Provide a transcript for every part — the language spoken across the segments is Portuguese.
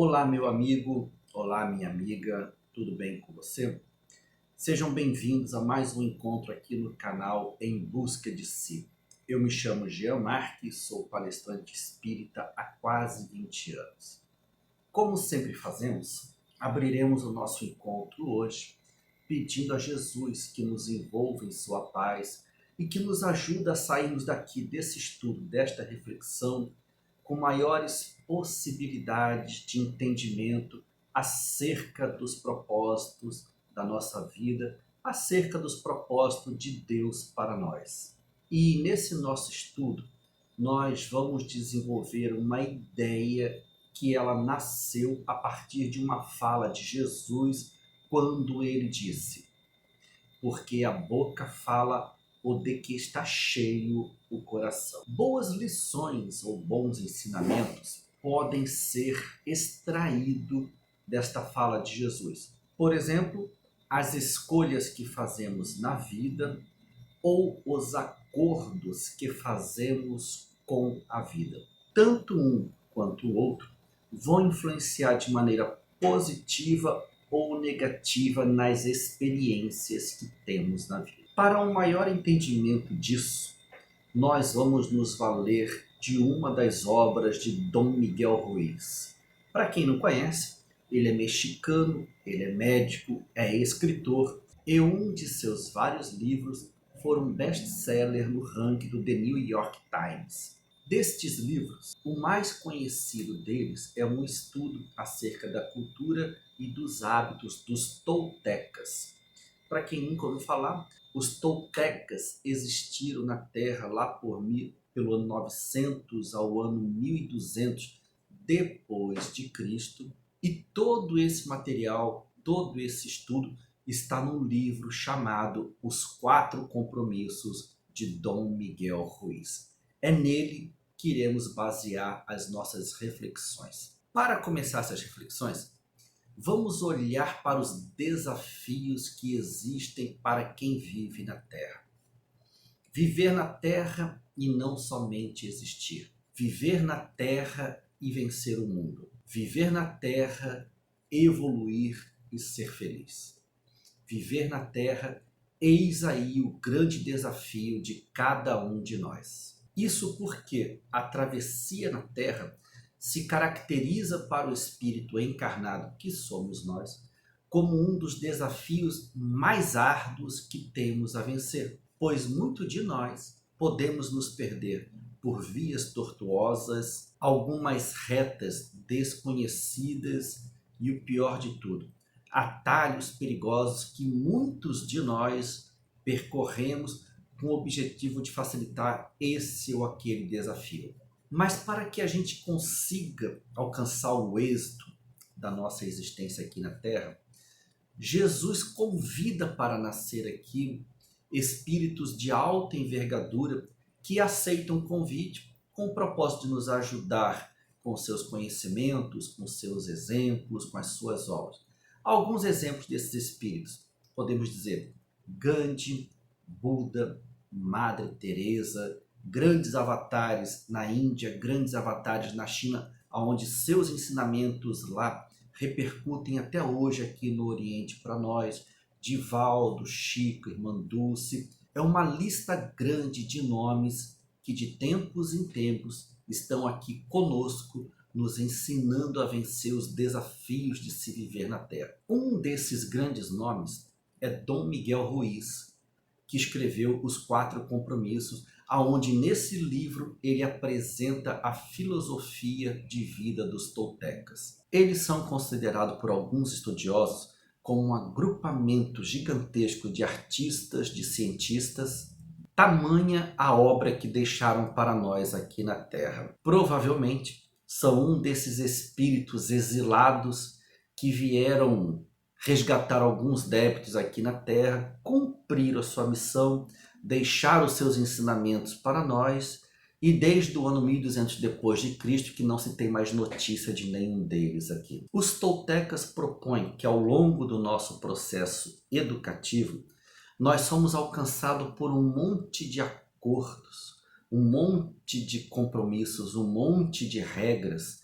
Olá, meu amigo, olá, minha amiga, tudo bem com você? Sejam bem-vindos a mais um encontro aqui no canal Em Busca de Si. Eu me chamo Jean Marques, sou palestrante espírita há quase 20 anos. Como sempre fazemos, abriremos o nosso encontro hoje pedindo a Jesus que nos envolva em sua paz e que nos ajude a sairmos daqui desse estudo, desta reflexão, com maiores possibilidades de entendimento acerca dos propósitos da nossa vida, acerca dos propósitos de Deus para nós. E nesse nosso estudo, nós vamos desenvolver uma ideia que ela nasceu a partir de uma fala de Jesus quando ele disse: porque a boca fala o de que está cheio o coração. Boas lições ou bons ensinamentos podem ser extraídos desta fala de Jesus. Por exemplo, as escolhas que fazemos na vida ou os acordos que fazemos com a vida. Tanto um quanto o outro vão influenciar de maneira positiva ou negativa nas experiências que temos na vida. Para um maior entendimento disso, nós vamos nos valer de uma das obras de Dom Miguel Ruiz. Para quem não conhece, ele é mexicano, ele é médico, é escritor e um de seus vários livros foram best-seller no ranking do The New York Times. Destes livros, o mais conhecido deles é um estudo acerca da cultura e dos hábitos dos toltecas. Para quem nunca ouviu falar, os toltecas existiram na Terra lá pelo ano 900 ao ano 1200 depois de Cristo, e todo esse material, todo esse estudo está num livro chamado Os Quatro Compromissos de Dom Miguel Ruiz. É nele que iremos basear as nossas reflexões. Para começar essas reflexões, vamos olhar para os desafios que existem para quem vive na Terra. Viver na Terra e não somente existir. Viver na Terra e vencer o mundo. Viver na Terra, evoluir e ser feliz. Viver na Terra, eis aí o grande desafio de cada um de nós. Isso porque a travessia na Terra se caracteriza para o espírito encarnado, que somos nós, como um dos desafios mais árduos que temos a vencer, pois muito de nós podemos nos perder por vias tortuosas, algumas retas desconhecidas e o pior de tudo, atalhos perigosos que muitos de nós percorremos com o objetivo de facilitar esse ou aquele desafio. Mas para que a gente consiga alcançar o êxito da nossa existência aqui na Terra, Jesus convida para nascer aqui espíritos de alta envergadura que aceitam o convite com o propósito de nos ajudar com seus conhecimentos, com seus exemplos, com as suas obras. Alguns exemplos desses espíritos, podemos dizer Gandhi, Buda, Madre Teresa, grandes avatares na Índia, grandes avatares na China, onde seus ensinamentos lá repercutem até hoje aqui no Oriente para nós. Divaldo, Chico, Irmã Dulce, é uma lista grande de nomes que de tempos em tempos estão aqui conosco, nos ensinando a vencer os desafios de se viver na Terra. Um desses grandes nomes é Dom Miguel Ruiz, que escreveu Os Quatro Compromissos, aonde nesse livro ele apresenta a filosofia de vida dos toltecas. Eles são considerados por alguns estudiosos como um agrupamento gigantesco de artistas, de cientistas, tamanha a obra que deixaram para nós aqui na Terra. Provavelmente são um desses espíritos exilados que vieram resgatar alguns débitos aqui na Terra, cumprir a sua missão, deixar os seus ensinamentos para nós, e desde o ano 1200 depois de Cristo que não se tem mais notícia de nenhum deles aqui. Os toltecas propõem que ao longo do nosso processo educativo, nós somos alcançados por um monte de acordos, um monte de compromissos, um monte de regras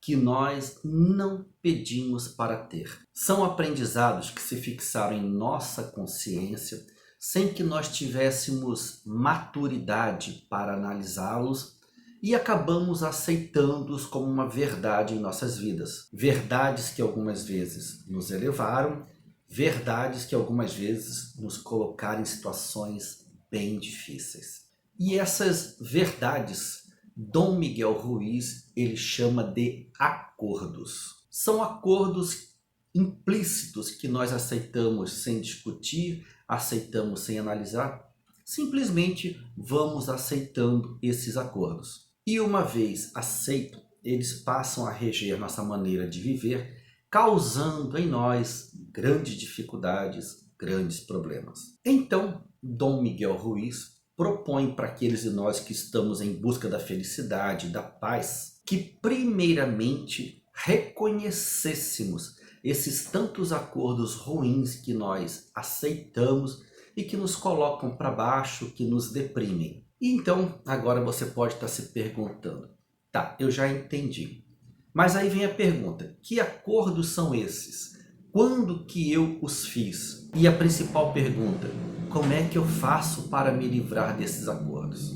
que nós não pedimos para ter. São aprendizados que se fixaram em nossa consciência sem que nós tivéssemos maturidade para analisá-los e acabamos aceitando-os como uma verdade em nossas vidas. Verdades que algumas vezes nos elevaram, verdades que algumas vezes nos colocaram em situações bem difíceis. E essas verdades, Dom Miguel Ruiz, ele chama de acordos. São acordos implícitos que nós aceitamos sem discutir, aceitamos sem analisar, simplesmente vamos aceitando esses acordos. E uma vez aceito, eles passam a reger nossa maneira de viver, causando em nós grandes dificuldades, grandes problemas. Então, Dom Miguel Ruiz propõe para aqueles de nós que estamos em busca da felicidade, da paz, que primeiramente reconhecêssemos esses tantos acordos ruins que nós aceitamos e que nos colocam para baixo, que nos deprimem. E então, agora você pode estar se perguntando, tá, eu já entendi. Mas aí vem a pergunta, que acordos são esses? Quando que eu os fiz? E a principal pergunta, como é que eu faço para me livrar desses acordos?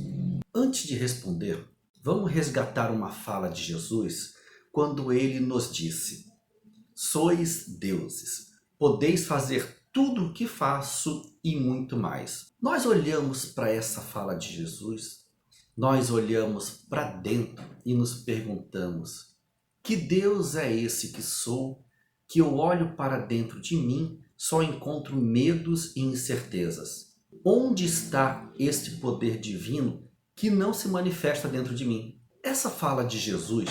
Antes de responder, vamos resgatar uma fala de Jesus quando ele nos disse: sois deuses, podeis fazer tudo o que faço e muito mais. Nós olhamos para essa fala de Jesus, nós olhamos para dentro e nos perguntamos: que Deus é esse que sou, que eu olho para dentro de mim, só encontro medos e incertezas? Onde está este poder divino que não se manifesta dentro de mim? Essa fala de Jesus,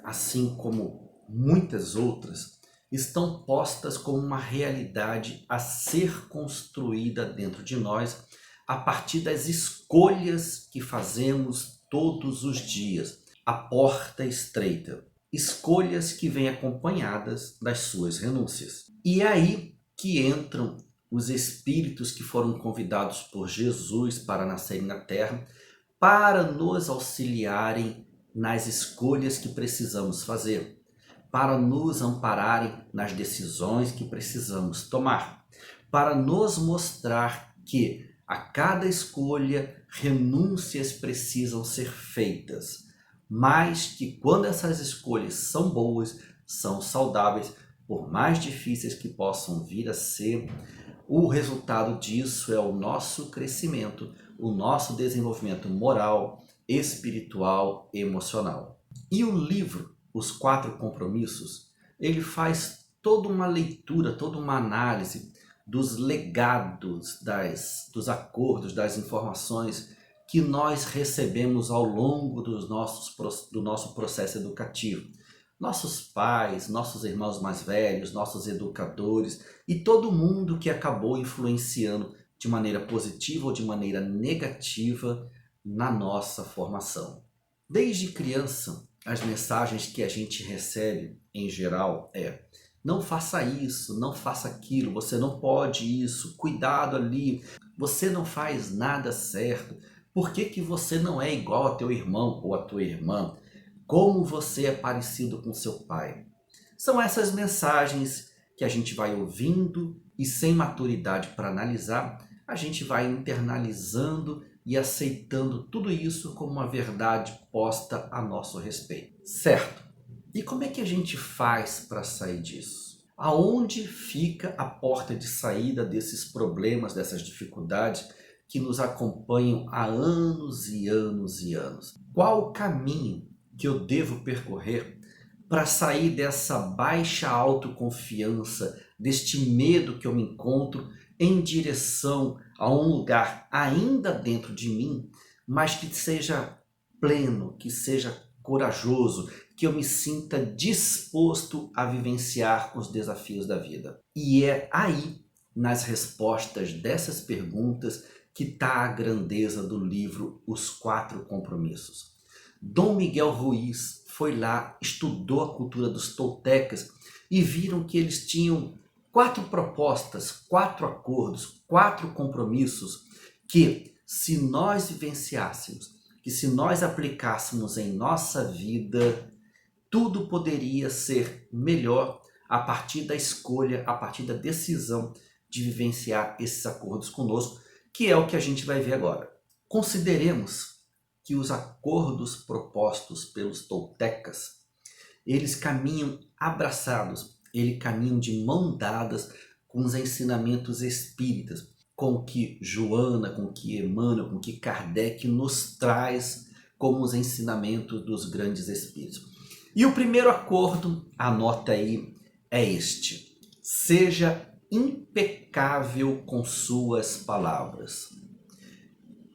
assim como muitas outras, estão postas como uma realidade a ser construída dentro de nós a partir das escolhas que fazemos todos os dias. A porta estreita. Escolhas que vêm acompanhadas das suas renúncias. E é aí que entram os espíritos que foram convidados por Jesus para nascerem na Terra, para nos auxiliarem nas escolhas que precisamos fazer, para nos ampararem nas decisões que precisamos tomar, para nos mostrar que a cada escolha renúncias precisam ser feitas, mas que quando essas escolhas são boas, são saudáveis, por mais difíceis que possam vir a ser, o resultado disso é o nosso crescimento, o nosso desenvolvimento moral, espiritual, emocional. E o livro Os Quatro Compromissos, ele faz toda uma leitura, toda uma análise dos legados, dos acordos, das informações que nós recebemos ao longo do nosso processo educativo. Nossos pais, nossos irmãos mais velhos, nossos educadores e todo mundo que acabou influenciando de maneira positiva ou de maneira negativa na nossa formação. Desde criança, as mensagens que a gente recebe em geral é: não faça isso, não faça aquilo, você não pode isso, cuidado ali, você não faz nada certo, por que que você não é igual a teu irmão ou a tua irmã? Como você é parecido com seu pai? São essas mensagens que a gente vai ouvindo e sem maturidade para analisar, a gente vai internalizando e aceitando tudo isso como uma verdade posta a nosso respeito. Certo? E como é que a gente faz para sair disso? Aonde fica a porta de saída desses problemas, dessas dificuldades que nos acompanham há anos e anos e anos? Qual o caminho que eu devo percorrer para sair dessa baixa autoconfiança, deste medo que eu me encontro em direção a um lugar ainda dentro de mim, mas que seja pleno, que seja corajoso, que eu me sinta disposto a vivenciar os desafios da vida? E é aí, nas respostas dessas perguntas, que está a grandeza do livro Os Quatro Compromissos. Dom Miguel Ruiz foi lá, estudou a cultura dos toltecas e viram que eles tinham 4 propostas, 4 acordos, 4 compromissos que, se nós vivenciássemos, que se nós aplicássemos em nossa vida, tudo poderia ser melhor a partir da escolha, a partir da decisão de vivenciar esses acordos conosco, que é o que a gente vai ver agora. Consideremos que os acordos propostos pelos toltecas, eles caminham abraçados, eles caminham de mão dadas com os ensinamentos espíritas, com o que Joana, com o que Emmanuel, com o que Kardec nos traz como os ensinamentos dos grandes espíritos. E o primeiro acordo, anota aí, é este: seja impecável com suas palavras.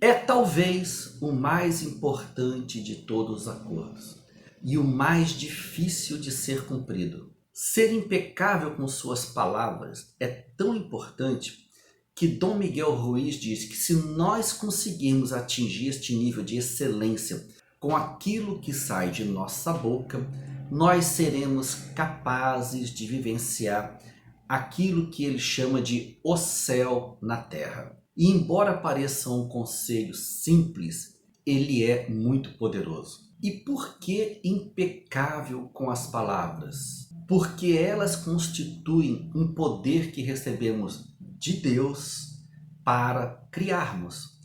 É talvez o mais importante de todos os acordos e o mais difícil de ser cumprido. Ser impecável com suas palavras é tão importante que Dom Miguel Ruiz diz que se nós conseguirmos atingir este nível de excelência com aquilo que sai de nossa boca, nós seremos capazes de vivenciar aquilo que ele chama de o céu na terra. E embora pareça um conselho simples, ele é muito poderoso. E por que impecável com as palavras? Porque elas constituem um poder que recebemos de Deus para criarmos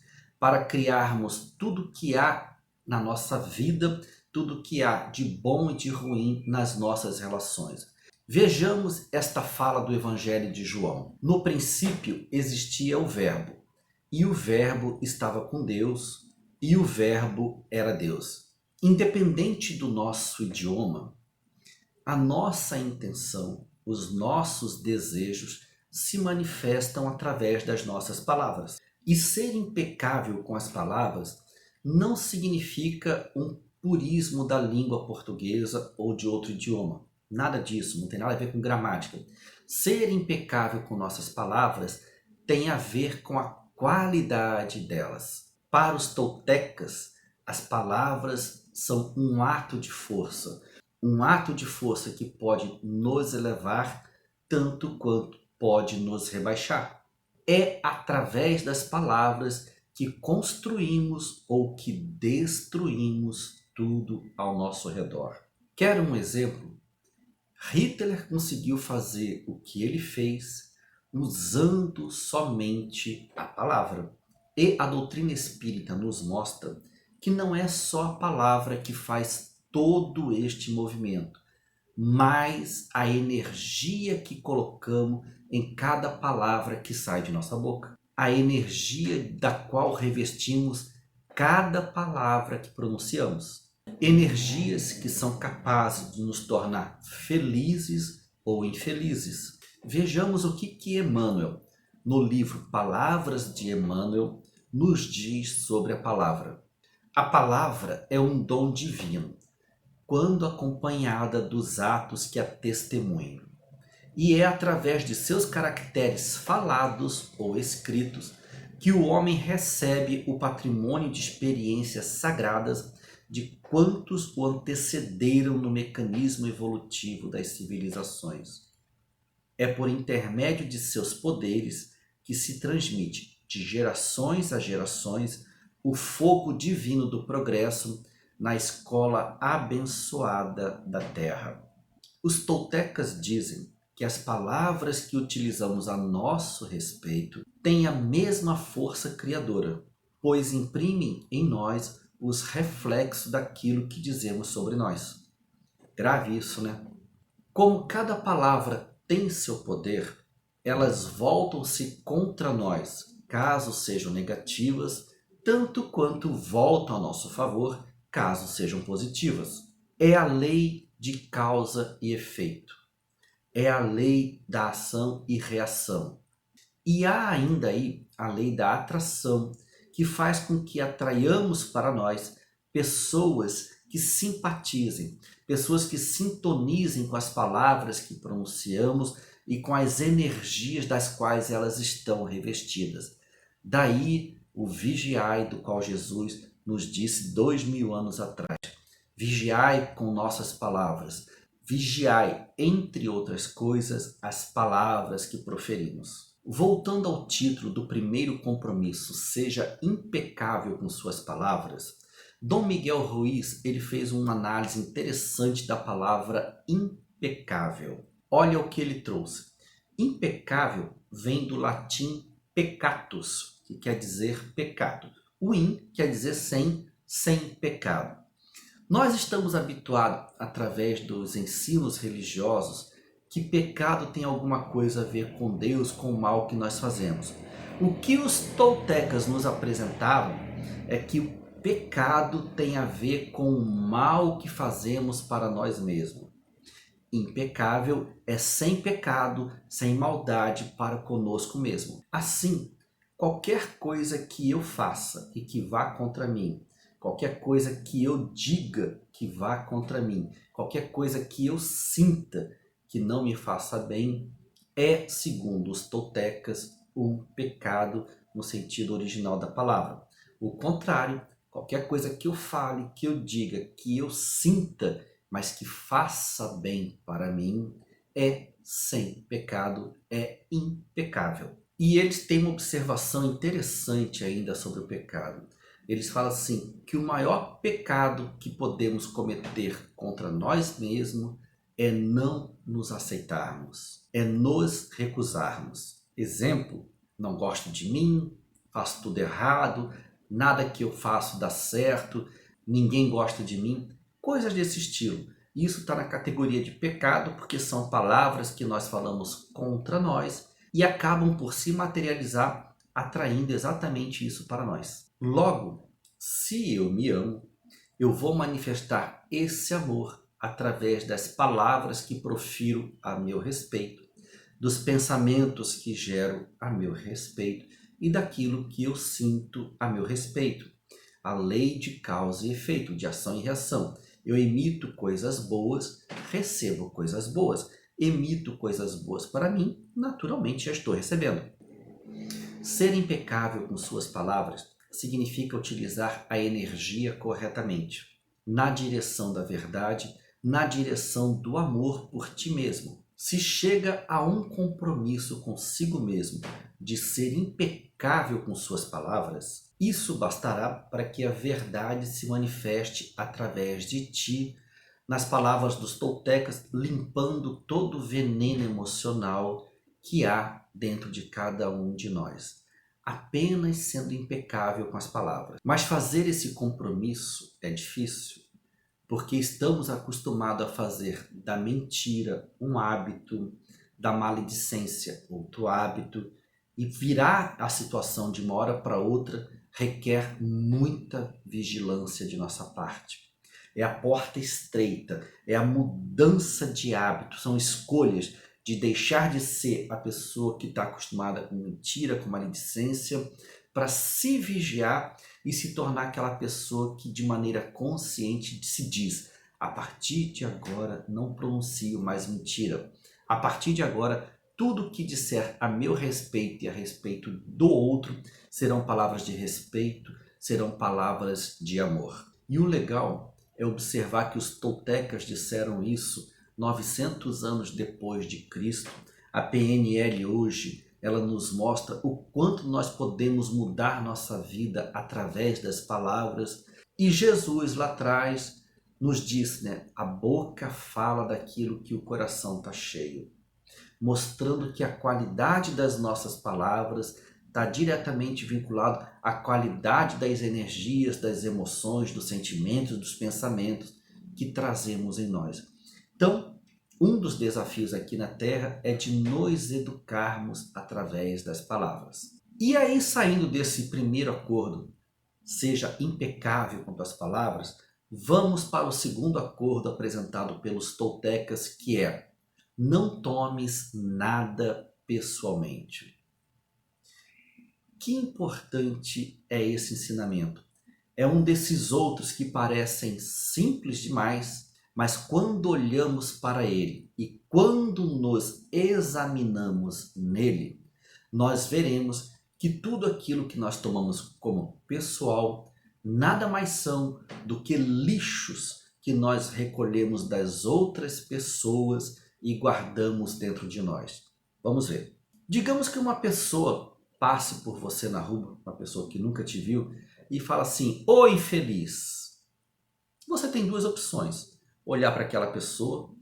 tudo que há na nossa vida, tudo que há de bom e de ruim nas nossas relações. Vejamos esta fala do Evangelho de João. No princípio existia o Verbo, e o Verbo estava com Deus, e o Verbo era Deus. Independente do nosso idioma, a nossa intenção, os nossos desejos se manifestam através das nossas palavras. E ser impecável com as palavras não significa um purismo da língua portuguesa ou de outro idioma. Nada disso, não tem nada a ver com gramática. Ser impecável com nossas palavras tem a ver com a qualidade delas. Para os toltecas, as palavras são um ato de força que pode nos elevar tanto quanto pode nos rebaixar. É através das palavras que construímos ou que destruímos tudo ao nosso redor. Quer um exemplo? Hitler conseguiu fazer o que ele fez usando somente a palavra. E a doutrina espírita nos mostra que não é só a palavra que faz todo este movimento, mas a energia que colocamos em cada palavra que sai de nossa boca. A energia da qual revestimos cada palavra que pronunciamos. Energias que são capazes de nos tornar felizes ou infelizes. Vejamos o que Emmanuel, no livro Palavras de Emmanuel, nos diz sobre a palavra. A palavra é um dom divino, quando acompanhada dos atos que a testemunham. E é através de seus caracteres falados ou escritos que o homem recebe o patrimônio de experiências sagradas de quantos o antecederam no mecanismo evolutivo das civilizações. É por intermédio de seus poderes que se transmite de gerações a gerações o fogo divino do progresso na escola abençoada da Terra. Os toltecas dizem que as palavras que utilizamos a nosso respeito têm a mesma força criadora, pois imprimem em nós os reflexos daquilo que dizemos sobre nós. Grave isso, né? Como cada palavra tem seu poder, elas voltam-se contra nós, caso sejam negativas, tanto quanto voltam a nosso favor, caso sejam positivas. É a lei de causa e efeito. É a lei da ação e reação. E há ainda aí a lei da atração, que faz com que atraiamos para nós pessoas que simpatizem, pessoas que sintonizem com as palavras que pronunciamos e com as energias das quais elas estão revestidas. Daí o vigiai do qual Jesus nos disse 2000 anos atrás. Vigiai com nossas palavras. Vigiai, entre outras coisas, as palavras que proferimos. Voltando ao título do primeiro compromisso, seja impecável com suas palavras, Dom Miguel Ruiz, ele fez uma análise interessante da palavra impecável. Olha o que ele trouxe. Impecável vem do latim peccatus, que quer dizer pecado. O in quer dizer sem pecado. Nós estamos habituados, através dos ensinos religiosos, que pecado tem alguma coisa a ver com Deus, com o mal que nós fazemos. O que os toltecas nos apresentavam é que o pecado tem a ver com o mal que fazemos para nós mesmos. Impecável é sem pecado, sem maldade para conosco mesmo. Assim, qualquer coisa que eu faça e que vá contra mim, qualquer coisa que eu diga que vá contra mim, qualquer coisa que eu sinta que não me faça bem, é, segundo os toltecas, um pecado no sentido original da palavra. O contrário, qualquer coisa que eu fale, que eu diga, que eu sinta, mas que faça bem para mim, é sem pecado, é impecável. E eles têm uma observação interessante ainda sobre o pecado. Eles falam assim, que o maior pecado que podemos cometer contra nós mesmos é não nos aceitarmos, é nos recusarmos. Exemplo, não gosto de mim, faço tudo errado, nada que eu faço dá certo, ninguém gosta de mim, coisas desse estilo. Isso está na categoria de pecado, porque são palavras que nós falamos contra nós e acabam por se materializar, atraindo exatamente isso para nós. Logo, se eu me amo, eu vou manifestar esse amor através das palavras que profiro a meu respeito, dos pensamentos que gero a meu respeito e daquilo que eu sinto a meu respeito. A lei de causa e efeito, de ação e reação. Eu emito coisas boas, recebo coisas boas. Emito coisas boas para mim, naturalmente já estou recebendo. Ser impecável com suas palavras significa utilizar a energia corretamente, na direção da verdade, na direção do amor por ti mesmo. Se chega a um compromisso consigo mesmo de ser impecável com suas palavras, isso bastará para que a verdade se manifeste através de ti, nas palavras dos toltecas, limpando todo o veneno emocional que há dentro de cada um de nós, apenas sendo impecável com as palavras. Mas fazer esse compromisso é difícil, porque estamos acostumados a fazer da mentira um hábito, da maledicência outro hábito, e virar a situação de uma hora para outra requer muita vigilância de nossa parte. É a porta estreita, é a mudança de hábito, são escolhas de deixar de ser a pessoa que está acostumada com mentira, com maledicência, para se vigiar e se tornar aquela pessoa que de maneira consciente se diz: a partir de agora não pronuncio mais mentira. A partir de agora, tudo que disser a meu respeito e a respeito do outro serão palavras de respeito, serão palavras de amor. E o legal é observar que os toltecas disseram isso 900 anos depois de Cristo. A PNL hoje, ela nos mostra o quanto nós podemos mudar nossa vida através das palavras. E Jesus lá atrás nos diz, a boca fala daquilo que o coração está cheio, mostrando que a qualidade das nossas palavras está diretamente vinculado à qualidade das energias, das emoções, dos sentimentos, dos pensamentos que trazemos em nós. Então, um dos desafios aqui na Terra é de nos educarmos através das palavras. E aí, saindo desse primeiro acordo, seja impecável quanto às palavras, vamos para o segundo acordo apresentado pelos toltecas, que é: não tomes nada pessoalmente. Que importante é esse ensinamento. É um desses outros que parecem simples demais, mas quando olhamos para ele e quando nos examinamos nele, nós veremos que tudo aquilo que nós tomamos como pessoal nada mais são do que lixos que nós recolhemos das outras pessoas e guardamos dentro de nós. Vamos ver. Digamos que uma pessoa passe por você na rua, uma pessoa que nunca te viu, e fala assim: ô infeliz. você tem duas opções: olhar para aquela pessoa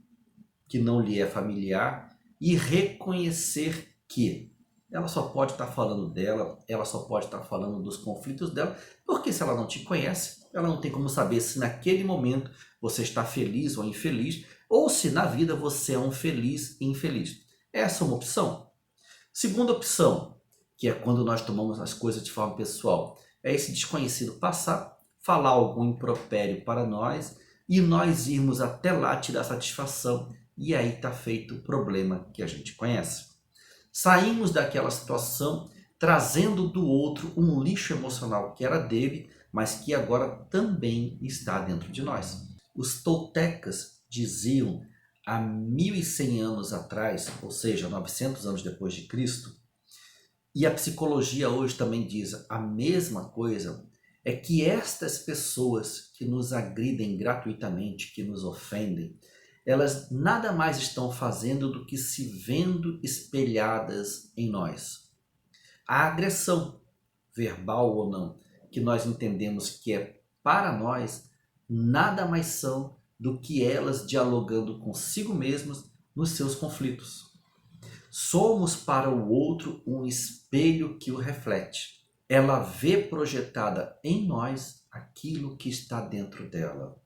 que não lhe é familiar e reconhecer que ela só pode estar falando dela, ela só pode estar falando dos conflitos dela, porque se ela não te conhece, ela não tem como saber se naquele momento você está feliz ou infeliz, ou se na vida você é um feliz e infeliz. Essa é uma opção. Segunda opção, que é quando nós tomamos as coisas de forma pessoal, é esse desconhecido passar, falar algum impropério para nós e nós irmos até lá tirar satisfação, e aí está feito o problema que a gente conhece. Saímos daquela situação trazendo do outro um lixo emocional que era dele, mas que agora também está dentro de nós. Os toltecas diziam há 1100 anos atrás, ou seja, 900 anos depois de Cristo, e a psicologia hoje também diz a mesma coisa, é que estas pessoas que nos agridem gratuitamente, que nos ofendem, elas nada mais estão fazendo do que se vendo espelhadas em nós. A agressão, verbal ou não, que nós entendemos que é para nós, nada mais são do que elas dialogando consigo mesmas nos seus conflitos. Somos para o outro um espelho que o reflete. Ela vê projetada em nós aquilo que está dentro dela.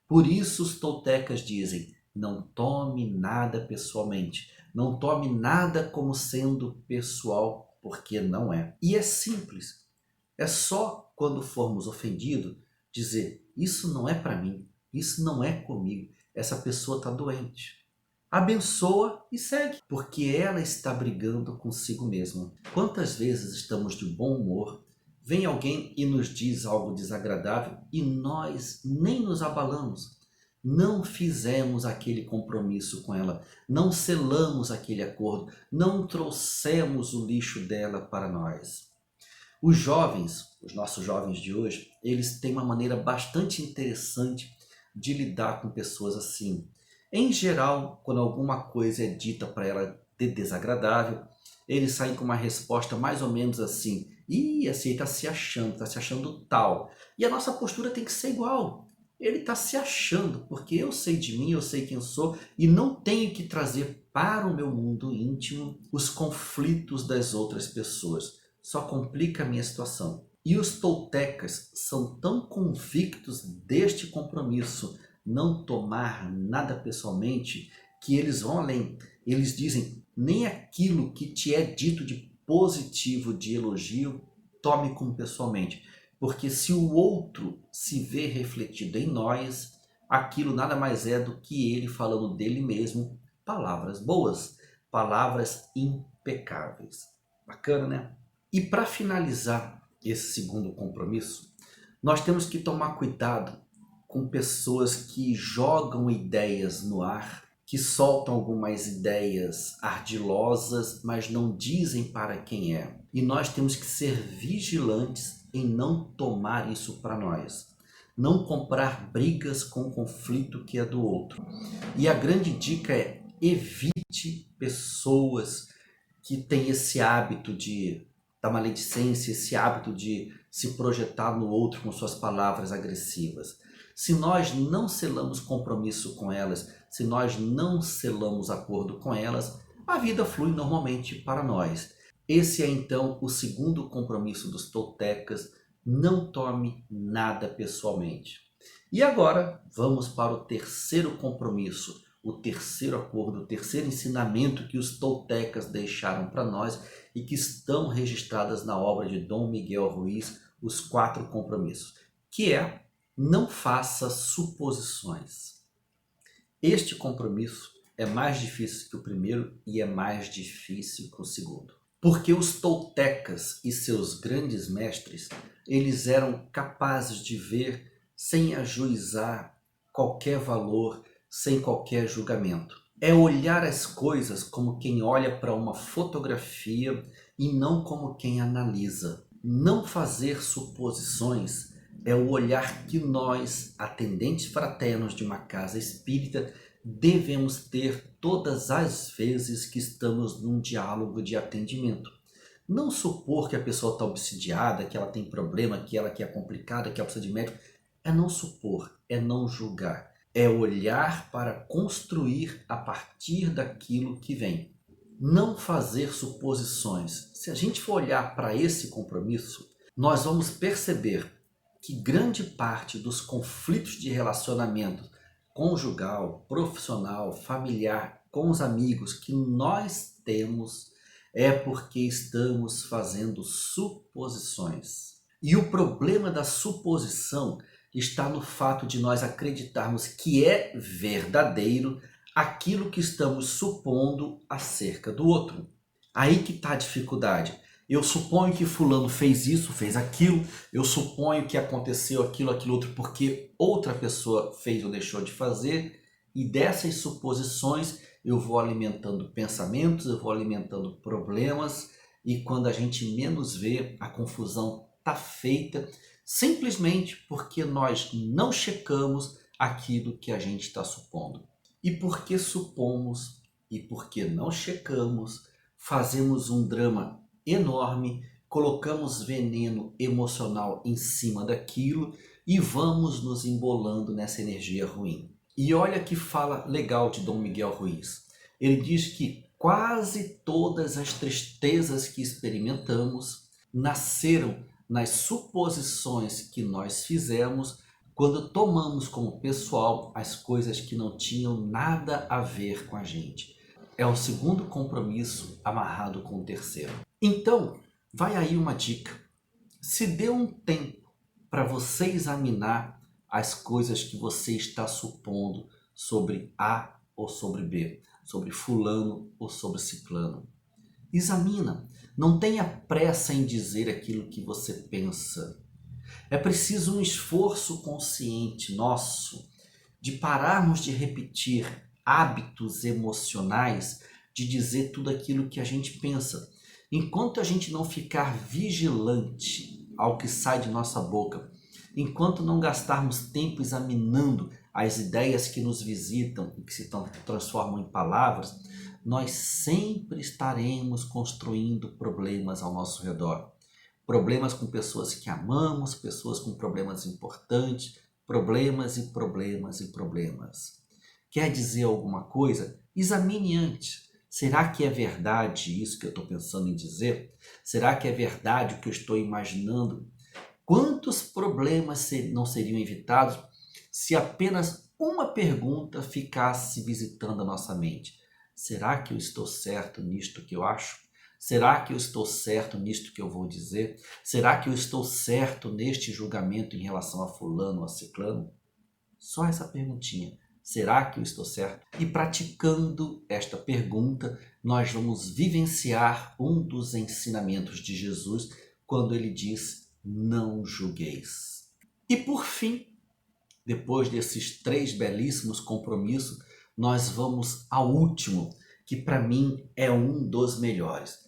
Por isso os toltecas dizem: não tome nada pessoalmente. Não tome nada como sendo pessoal, porque não é. E é simples. É só quando formos ofendidos dizer: isso não é para mim, isso não é comigo, essa pessoa está doente. Abençoa e segue, porque ela está brigando consigo mesma. Quantas vezes estamos de bom humor, vem alguém e nos diz algo desagradável e nós nem nos abalamos. Não fizemos aquele compromisso com ela, não selamos aquele acordo, não trouxemos o lixo dela para nós. Os jovens, os nossos jovens de hoje, eles têm uma maneira bastante interessante de lidar com pessoas assim. Em geral, quando alguma coisa é dita para ela de desagradável, eles saem com uma resposta mais ou menos assim: ih, esse aí está se achando tal. E a nossa postura tem que ser igual. Ele está se achando, porque eu sei de mim, eu sei quem eu sou, e não tenho que trazer para o meu mundo íntimo os conflitos das outras pessoas. Só complica a minha situação. E os toltecas são tão convictos deste compromisso, não tomar nada pessoalmente, que eles vão além. Eles dizem: nem aquilo que te é dito de positivo, de elogio, tome como pessoalmente. Porque se o outro se vê refletido em nós, aquilo nada mais é do que ele falando dele mesmo palavras boas, palavras impecáveis. Bacana, né? E para finalizar esse segundo compromisso, nós temos que tomar cuidado com pessoas que jogam ideias no ar, que soltam algumas ideias ardilosas, mas não dizem para quem é. E nós temos que ser vigilantes em não tomar isso para nós. Não comprar brigas com o conflito que é do outro. E a grande dica é: evite pessoas que têm esse hábito da maledicência, esse hábito de se projetar no outro com suas palavras agressivas. Se nós não selamos compromisso com elas, se nós não selamos acordo com elas, a vida flui normalmente para nós. Esse é então o segundo compromisso dos toltecas: não tome nada pessoalmente. E agora vamos para o terceiro compromisso, o terceiro acordo, o terceiro ensinamento que os toltecas deixaram para nós e que estão registradas na obra de Dom Miguel Ruiz, Os Quatro Compromissos, que é: não faça suposições. Este compromisso é mais difícil que o primeiro e é mais difícil que o segundo. Porque os toltecas e seus grandes mestres, eles eram capazes de ver sem ajuizar qualquer valor, sem qualquer julgamento. É olhar as coisas como quem olha para uma fotografia e não como quem analisa. Não fazer suposições é o olhar que nós, atendentes fraternos de uma casa espírita, devemos ter todas as vezes que estamos num diálogo de atendimento. Não supor que a pessoa está obsidiada, que ela tem problema, que ela que é complicada, que ela precisa de médico. é não supor, é não julgar, é olhar para construir a partir daquilo que vem. Não fazer suposições. Se a gente for olhar para esse compromisso, nós vamos perceber que grande parte dos conflitos de relacionamento conjugal, profissional, familiar, com os amigos que nós temos é porque estamos fazendo suposições. E o problema da suposição está no fato de nós acreditarmos que é verdadeiro aquilo que estamos supondo acerca do outro. Aí que está a dificuldade. Eu suponho que fulano fez isso, fez aquilo, eu suponho que aconteceu aquilo, aquilo outro, porque outra pessoa fez ou deixou de fazer, e dessas suposições eu vou alimentando pensamentos, eu vou alimentando problemas, e quando a gente menos vê, a confusão está feita, simplesmente porque nós não checamos aquilo que a gente está supondo. E porque supomos e porque não checamos, fazemos um drama enorme, colocamos veneno emocional em cima daquilo e vamos nos embolando nessa energia ruim. E olha que fala legal de Dom Miguel Ruiz. Ele diz que quase todas as tristezas que experimentamos nasceram nas suposições que nós fizemos quando tomamos como pessoal as coisas que não tinham nada a ver com a gente. É o segundo compromisso amarrado com o terceiro. Então, vai aí uma dica. Se dê um tempo para você examinar as coisas que você está supondo sobre A ou sobre B, sobre fulano ou sobre ciclano. Examina. Não tenha pressa em dizer aquilo que você pensa. É preciso um esforço consciente nosso de pararmos de repetir hábitos emocionais de dizer tudo aquilo que a gente pensa. Enquanto a gente não ficar vigilante ao que sai de nossa boca, enquanto não gastarmos tempo examinando as ideias que nos visitam e que se transformam em palavras, nós sempre estaremos construindo problemas ao nosso redor. Problemas com pessoas que amamos, pessoas com problemas importantes, problemas e problemas e problemas. Quer dizer alguma coisa? Examine antes. Será que é verdade isso que eu estou pensando em dizer? Será que é verdade o que eu estou imaginando? Quantos problemas não seriam evitados se apenas uma pergunta ficasse visitando a nossa mente? Será que eu estou certo nisto que eu acho? Será que eu estou certo nisto que eu vou dizer? Será que eu estou certo neste julgamento em relação a fulano ou a ciclano? Só essa perguntinha. Será que eu estou certo? E praticando esta pergunta, nós vamos vivenciar um dos ensinamentos de Jesus quando ele diz: não julgueis. E por fim, depois desses 3 belíssimos compromissos, nós vamos ao último, que para mim é um dos melhores.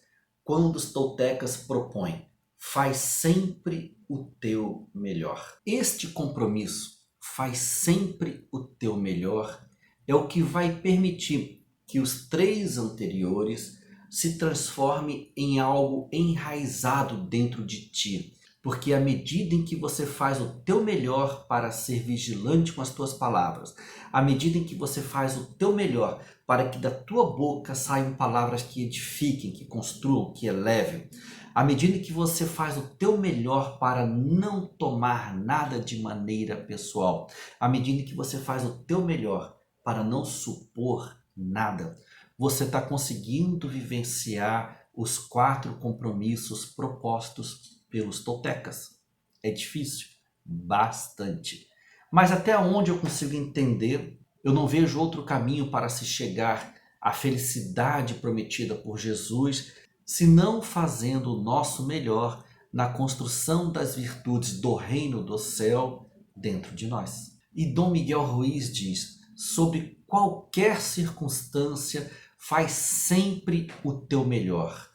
Quando os toltecas propõem: faz sempre o teu melhor. Este compromisso, faz sempre o teu melhor, é o que vai permitir que os 3 anteriores se transformem em algo enraizado dentro de ti. Porque à medida em que você faz o teu melhor para ser vigilante com as tuas palavras, à medida em que você faz o teu melhor para que da tua boca saiam palavras que edifiquem, que construam, que elevem, à medida em que você faz o teu melhor para não tomar nada de maneira pessoal, à medida em que você faz o teu melhor para não supor nada, você está conseguindo vivenciar os 4 compromissos propostos pelos toltecas. É difícil? Bastante. Mas até onde eu consigo entender, eu não vejo outro caminho para se chegar à felicidade prometida por Jesus, senão fazendo o nosso melhor na construção das virtudes do reino do céu dentro de nós. E Dom Miguel Ruiz diz: sobre qualquer circunstância, faz sempre o teu melhor.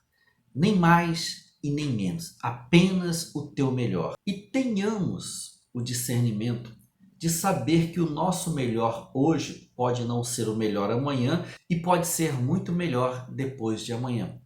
Nem mais e nem menos, apenas o teu melhor. E tenhamos o discernimento de saber que o nosso melhor hoje pode não ser o melhor amanhã e pode ser muito melhor depois de amanhã.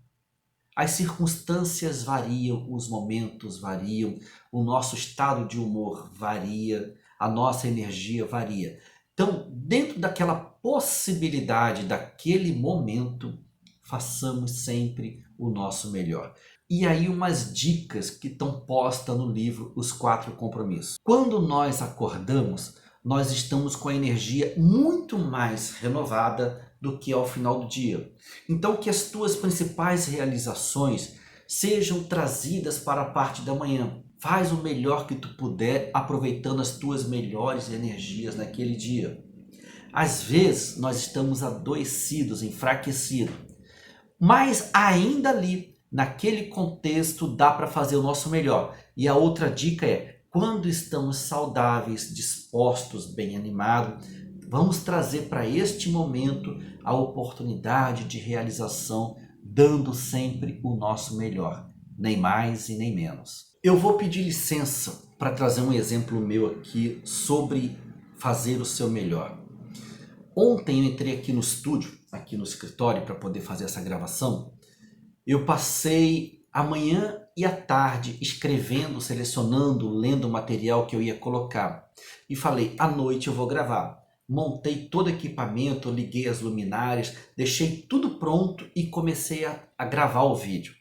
As circunstâncias variam, os momentos variam, o nosso estado de humor varia, a nossa energia varia. Então, dentro daquela possibilidade, daquele momento, façamos sempre o nosso melhor. E aí umas dicas que estão postas no livro Os 4 Compromissos. Quando nós acordamos, nós estamos com a energia muito mais renovada do que ao final do dia. Então que as tuas principais realizações sejam trazidas para a parte da manhã. Faz o melhor que tu puder, aproveitando as tuas melhores energias naquele dia. Às vezes nós estamos adoecidos, enfraquecidos, mas ainda ali, naquele contexto, dá para fazer o nosso melhor. E a outra dica é, quando estamos saudáveis, dispostos, bem animados, vamos trazer para este momento a oportunidade de realização, dando sempre o nosso melhor, nem mais e nem menos. Eu vou pedir licença para trazer um exemplo meu aqui sobre fazer o seu melhor. Ontem eu entrei aqui no estúdio, aqui no escritório, para poder fazer essa gravação. Eu passei a manhã e a tarde escrevendo, selecionando, lendo o material que eu ia colocar. E falei, à noite eu vou gravar. Montei todo o equipamento, liguei as luminárias, deixei tudo pronto e comecei a gravar o vídeo.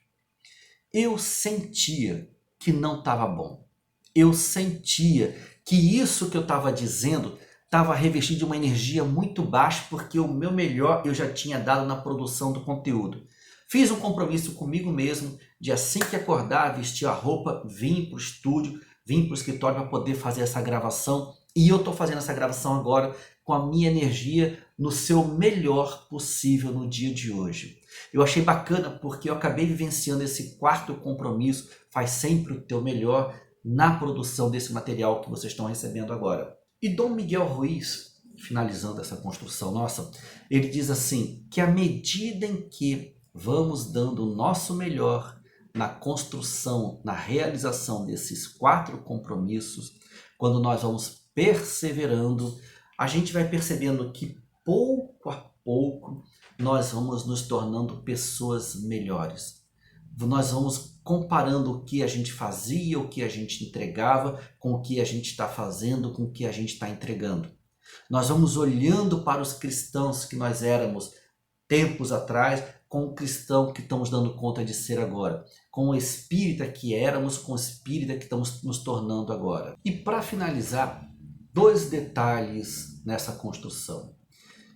Eu sentia que não estava bom. Eu sentia que isso que eu estava dizendo estava revestido de uma energia muito baixa, porque o meu melhor eu já tinha dado na produção do conteúdo. Fiz um compromisso comigo mesmo de assim que acordar, vestir a roupa, vir para o estúdio, vir para o escritório para poder fazer essa gravação. E eu estou fazendo essa gravação agora com a minha energia no seu melhor possível no dia de hoje. Eu achei bacana porque eu acabei vivenciando esse 4º compromisso, faz sempre o teu melhor na produção desse material que vocês estão recebendo agora. E Dom Miguel Ruiz, finalizando essa construção nossa, ele diz assim, que à medida em que vamos dando o nosso melhor na construção, na realização desses 4 compromissos, quando nós vamos perseverando, a gente vai percebendo que pouco a pouco nós vamos nos tornando pessoas melhores. Nós vamos comparando o que a gente fazia, o que a gente entregava, com o que a gente está fazendo, com o que a gente está entregando. Nós vamos olhando para os cristãos que nós éramos tempos atrás, com o cristão que estamos dando conta de ser agora, com o espírita que éramos, com o espírita que estamos nos tornando agora. E para finalizar, 2 detalhes nessa construção.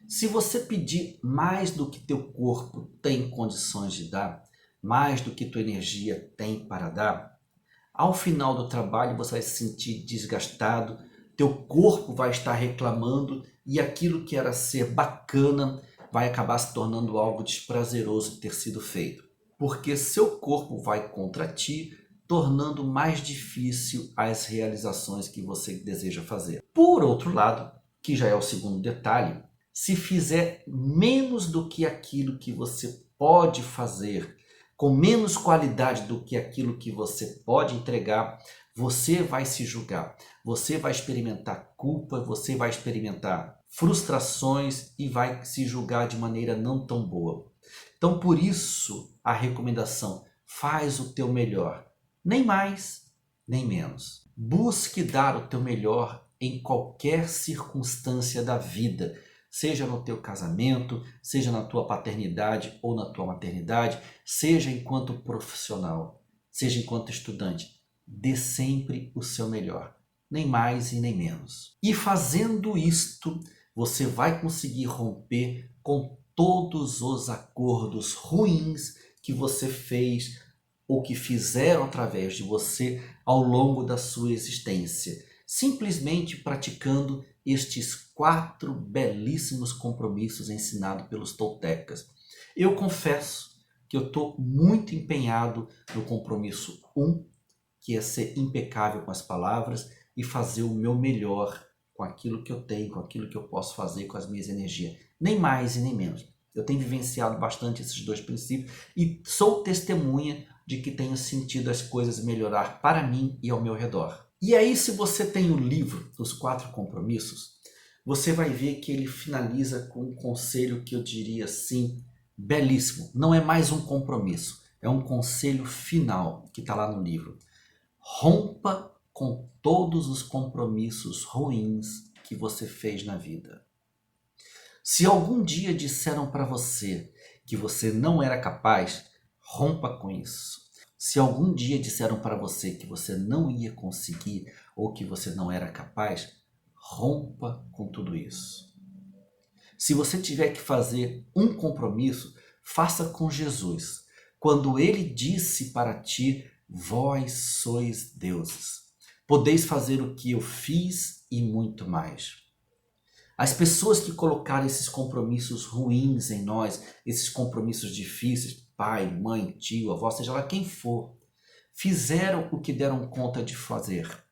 Se você pedir mais do que teu corpo tem condições de dar, mais do que tua energia tem para dar, ao final do trabalho você vai se sentir desgastado, teu corpo vai estar reclamando e aquilo que era ser bacana vai acabar se tornando algo desprazeroso de ter sido feito. Porque seu corpo vai contra ti, tornando mais difícil as realizações que você deseja fazer. Por outro lado, que já é o segundo detalhe, se fizer menos do que aquilo que você pode fazer, com menos qualidade do que aquilo que você pode entregar, você vai se julgar, você vai experimentar culpa, você vai experimentar frustrações e vai se julgar de maneira não tão boa. Então, por isso, a recomendação, faz o teu melhor, nem mais, nem menos. Busque dar o teu melhor em qualquer circunstância da vida, seja no teu casamento, seja na tua paternidade ou na tua maternidade, seja enquanto profissional, seja enquanto estudante. Dê sempre o seu melhor, nem mais e nem menos. E fazendo isto, você vai conseguir romper com todos os acordos ruins que você fez ou que fizeram através de você ao longo da sua existência, simplesmente praticando estes 4 belíssimos compromissos ensinados pelos toltecas. Eu confesso que eu estou muito empenhado no compromisso 1, que é ser impecável com as palavras e fazer o meu melhor com aquilo que eu tenho, com aquilo que eu posso fazer com as minhas energias. Nem mais e nem menos. Eu tenho vivenciado bastante esses 2 princípios e sou testemunha de que tenho sentido as coisas melhorar para mim e ao meu redor. E aí, se você tem o livro dos 4 compromissos, você vai ver que ele finaliza com um conselho que eu diria assim, belíssimo. Não é mais um compromisso, é um conselho final que está lá no livro. Rompa com todos os compromissos ruins que você fez na vida. Se algum dia disseram para você que você não era capaz, rompa com isso. Se algum dia disseram para você que você não ia conseguir ou que você não era capaz, rompa com tudo isso. Se você tiver que fazer um compromisso, faça com Jesus. Quando ele disse para ti, vós sois deuses. Podeis fazer o que eu fiz e muito mais. As pessoas que colocaram esses compromissos ruins em nós, esses compromissos difíceis, pai, mãe, tio, avó, seja lá quem for, fizeram o que deram conta de fazer.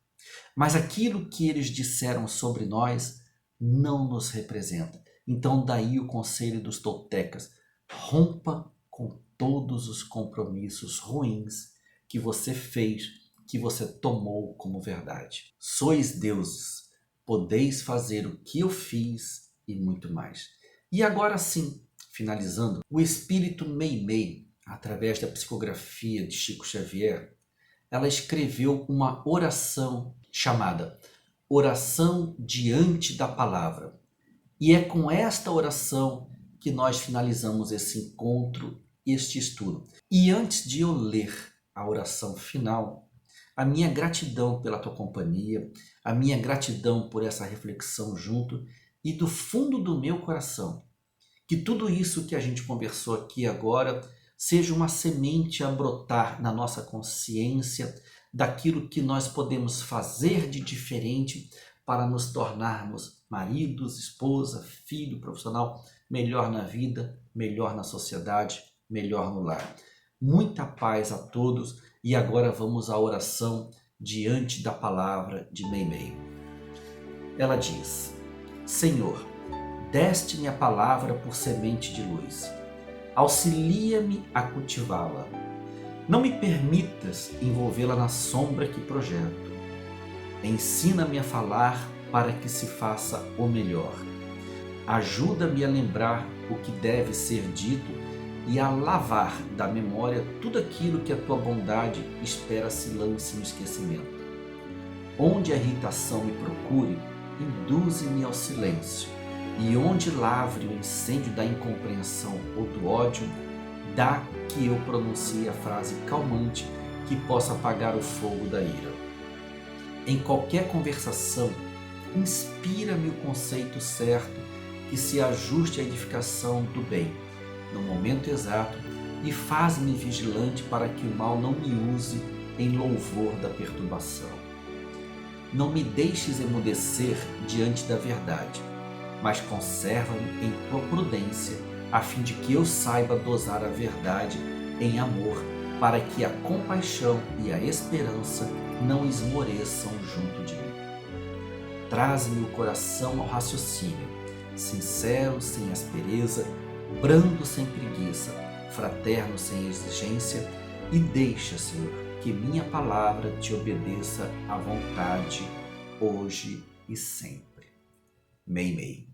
Mas aquilo que eles disseram sobre nós não nos representa. Então daí o conselho dos toltecas: rompa com todos os compromissos ruins que você fez, que você tomou como verdade. Sois deuses, podeis fazer o que eu fiz e muito mais. E agora sim, finalizando, o espírito Meimei, através da psicografia de Chico Xavier, ela escreveu uma oração chamada Oração Diante da Palavra. E é com esta oração que nós finalizamos esse encontro, este estudo. E antes de eu ler a oração final, a minha gratidão pela tua companhia, a minha gratidão por essa reflexão junto e do fundo do meu coração, que tudo isso que a gente conversou aqui agora seja uma semente a brotar na nossa consciência daquilo que nós podemos fazer de diferente para nos tornarmos maridos, esposa, filho, profissional, melhor na vida, melhor na sociedade, melhor no lar. Muita paz a todos e agora vamos à oração diante da palavra de Meimei. Ela diz: Senhor, deste-me a palavra por semente de luz. Auxilia-me a cultivá-la. Não me permitas envolvê-la na sombra que projeto. Ensina-me a falar para que se faça o melhor. Ajuda-me a lembrar o que deve ser dito e a lavar da memória tudo aquilo que a tua bondade espera se lance no esquecimento. Onde a irritação me procure, induze-me ao silêncio. E onde lavre o incêndio da incompreensão ou do ódio, dá que eu pronuncie a frase calmante que possa apagar o fogo da ira. Em qualquer conversação, inspira-me o conceito certo que se ajuste à edificação do bem, no momento exato, e faz-me vigilante para que o mal não me use em louvor da perturbação. Não me deixes emudecer diante da verdade, mas conserva-me em tua prudência, a fim de que eu saiba dosar a verdade em amor, para que a compaixão e a esperança não esmoreçam junto de mim. Traze-me o coração ao raciocínio, sincero sem aspereza, brando sem preguiça, fraterno sem exigência, e deixa, Senhor, que minha palavra te obedeça à vontade, hoje e sempre. Meimei.